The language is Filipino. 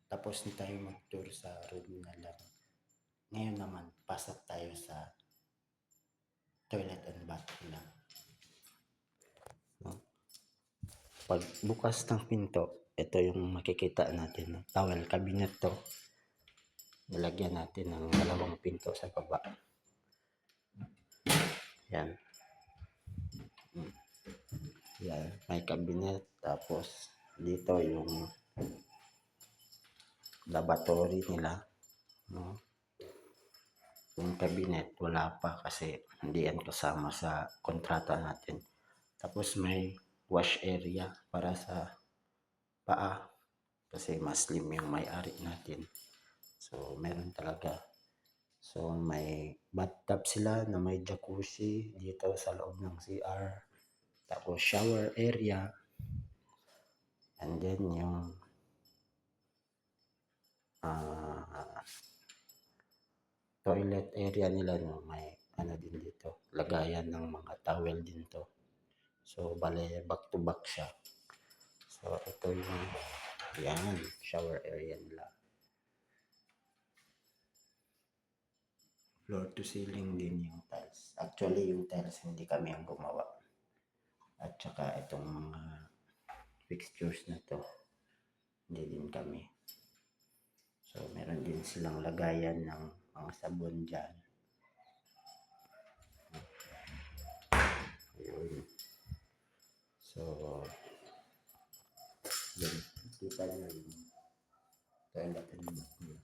tapos na tayo mag-tour sa room na lang. Ngayon naman, pasok tayo sa toilet and bathroom lang. No? Pag bukas ng pinto, ito yung makikita natin. No? Towel cabinet to. Nilagyan natin ng dalawang pinto sa baba. Yan. Yan, may cabinet. Tapos, dito yung lavatory nila. No? Yung cabinet, wala pa kasi hindi yan kasama sa kontrata natin. Tapos, may wash area para sa paa. Kasi mas slim yung may-ari natin. So, meron talaga. So, may bathtub sila na may jacuzzi dito sa loob ng CR. Tapos, shower area. And then, yung toilet area nila, no, may ano din dito. Lagayan ng mga towel din to. So, bale, back to back siya. So, ito yung, yan, shower area nila. Floor to ceiling din yung tiles. Actually, yung tiles hindi kami ang gumawa. At saka itong mga fixtures na to, hindi din kami. So, meron din silang lagayan ng mga sabon dyan. Ayun. So, yun. Kita nyo yung toilet and bathroom.